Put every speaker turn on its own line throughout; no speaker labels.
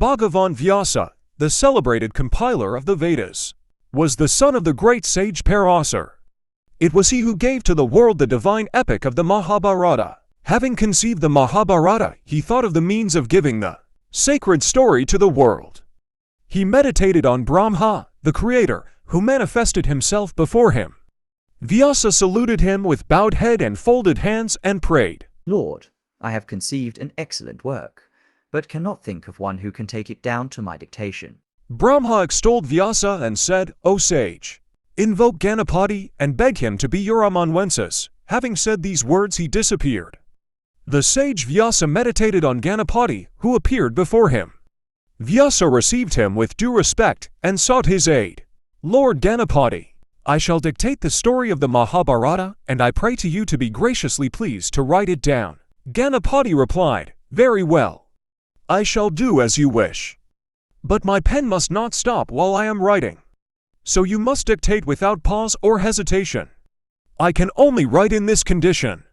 Bhagavan Vyasa, the celebrated compiler of the Vedas, was the son of the great sage Parasar. It was he who gave to the world the divine epic of the Mahabharata. Having conceived the Mahabharata, he thought of the means of giving the sacred story to the world. He meditated on Brahma, the creator, who manifested himself before him. Vyasa saluted him with bowed head and folded hands and prayed,
Lord, I have conceived an excellent work, but cannot think of one who can take it down to my dictation.
Brahma extolled Vyasa and said, O sage, invoke Ganapati and beg him to be your amanuensis. Having said these words, he disappeared. The sage Vyasa meditated on Ganapati, who appeared before him. Vyasa received him with due respect and sought his aid. Lord Ganapati, I shall dictate the story of the Mahabharata, and I pray to you to be graciously pleased to write it down. Ganapati replied, Very well. I shall do as you wish. But my pen must not stop while I am writing. So you must dictate without pause or hesitation. I can only write in this condition.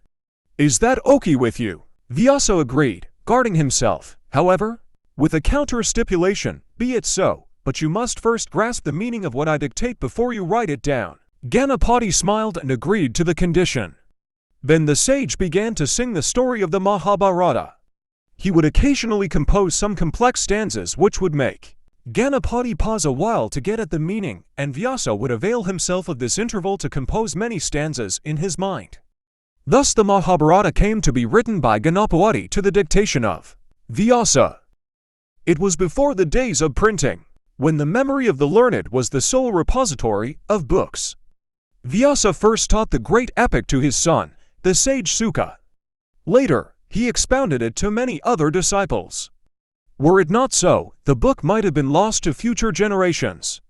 Is that okay with you? Vyasa agreed, guarding himself, however, with a counter-stipulation, be it so, but you must first grasp the meaning of what I dictate before you write it down. Ganapati smiled and agreed to the condition. Then the sage began to sing the story of the Mahabharata. He would occasionally compose some complex stanzas which would make Ganapati pause a while to get at the meaning, and Vyasa would avail himself of this interval to compose many stanzas in his mind. Thus the Mahabharata came to be written by Ganapati to the dictation of Vyasa. It was before the days of printing, when the memory of the learned was the sole repository of books. Vyasa first taught the great epic to his son, the sage Suka. Later, he expounded it to many other disciples. Were it not so, the book might have been lost to future generations.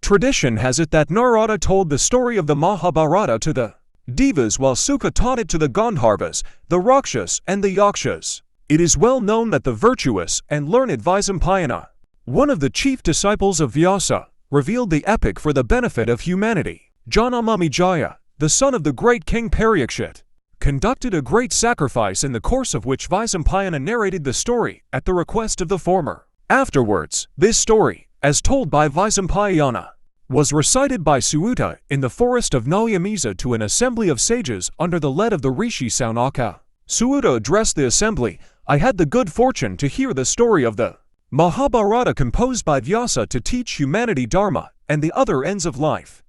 Tradition has it that Narada told the story of the Mahabharata to the Devas while Suka taught it to the Gandharvas, the Rakshas and the Yakshas. It is well known that the virtuous and learned Vaisampayana, one of the chief disciples of Vyasa, revealed the epic for the benefit of humanity. Janamamijaya, the son of the great king Parikshit, conducted a great sacrifice in the course of which Vaisampayana narrated the story at the request of the former. Afterwards, this story, as told by Vaisampayana, was recited by Suuta in the forest of Nalyamisa to an assembly of sages under the lead of the Rishi Saunaka. Suuta addressed the assembly, I had the good fortune to hear the story of the Mahabharata composed by Vyasa to teach humanity dharma and the other ends of life.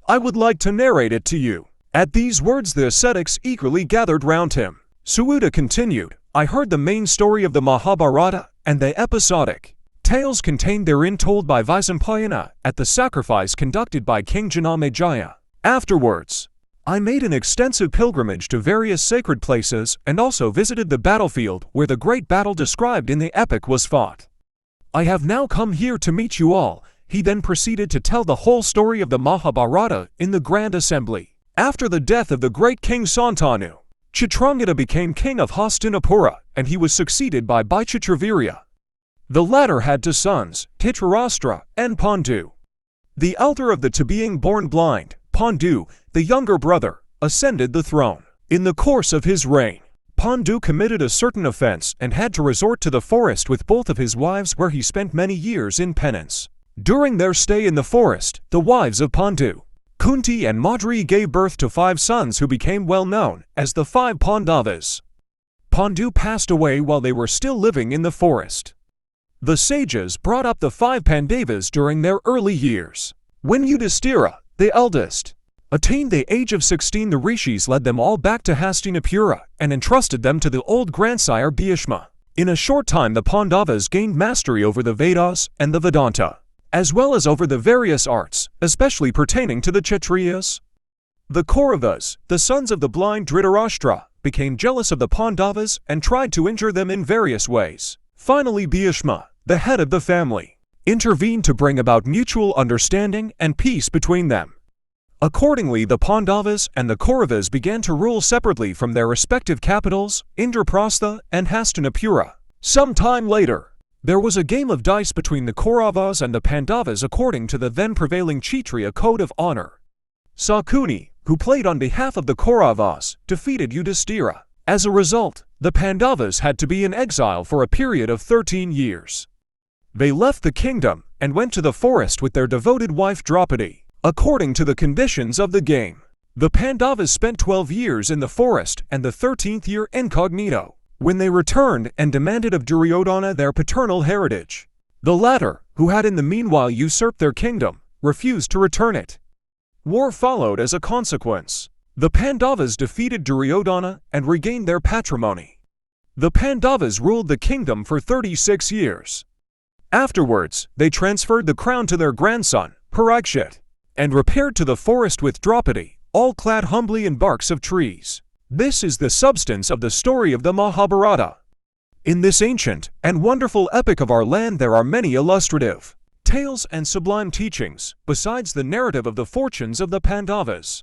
I would like to narrate it to you. At these words the ascetics eagerly gathered round him. Suuta continued, I heard the main story of the Mahabharata and the episodic tales contained therein told by Vaisampayana at the sacrifice conducted by King Janamejaya. Afterwards, I made an extensive pilgrimage to various sacred places and also visited the battlefield where the great battle described in the epic was fought. I have now come here to meet you all. He then proceeded to tell the whole story of the Mahabharata in the grand assembly. After the death of the great king Santanu, Chitrangada became king of Hastinapura, and he was succeeded by Bhaicitraviriya. The latter had two sons, Dhritarashtra and Pandu. The elder of the two being born blind, Pandu, the younger brother, ascended the throne. In the course of his reign, Pandu committed a certain offense and had to resort to the forest with both of his wives where he spent many years in penance. During their stay in the forest, the wives of Pandu, Kunti and Madri, gave birth to 5 sons who became well known as the 5 Pandavas. Pandu passed away while they were still living in the forest. The sages brought up the 5 Pandavas during their early years. When Yudhishthira, the eldest, attained the age of 16, the rishis led them all back to Hastinapura and entrusted them to the old grandsire Bhishma. In a short time the Pandavas gained mastery over the Vedas and the Vedanta, as well as over the various arts, especially pertaining to the Kshatriyas. The Kauravas, the sons of the blind Dhritarashtra, became jealous of the Pandavas and tried to injure them in various ways. Finally Bhishma, the head of the family, intervened to bring about mutual understanding and peace between them. Accordingly the Pandavas and the Kauravas began to rule separately from their respective capitals, Indraprastha and Hastinapura. Some time later, there was a game of dice between the Kauravas and the Pandavas according to the then prevailing Kshatriya code of honor. Sakuni, who played on behalf of the Kauravas, defeated Yudhishthira. As a result, the Pandavas had to be in exile for a period of 13 years. They left the kingdom and went to the forest with their devoted wife Draupadi, according to the conditions of the game. The Pandavas spent 12 years in the forest and the 13th year incognito, when they returned and demanded of Duryodhana their paternal heritage. The latter, who had in the meanwhile usurped their kingdom, refused to return it. War followed as a consequence. The Pandavas defeated Duryodhana and regained their patrimony. The Pandavas ruled the kingdom for 36 years. Afterwards, they transferred the crown to their grandson, Parikshit, and repaired to the forest with Draupadi, all clad humbly in barks of trees. This is the substance of the story of the Mahabharata. In this ancient and wonderful epic of our land there are many illustrative tales and sublime teachings, besides the narrative of the fortunes of the Pandavas.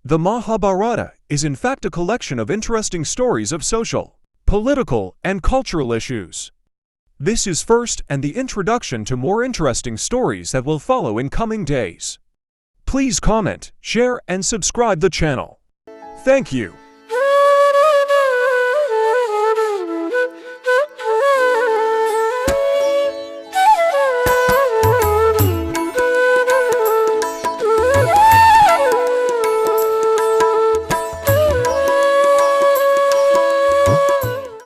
The Mahabharata is in fact a collection of interesting stories of social, political, and cultural issues. This is first and the introduction to more interesting stories that will follow in coming days. Please comment, share, and subscribe the channel. Thank you.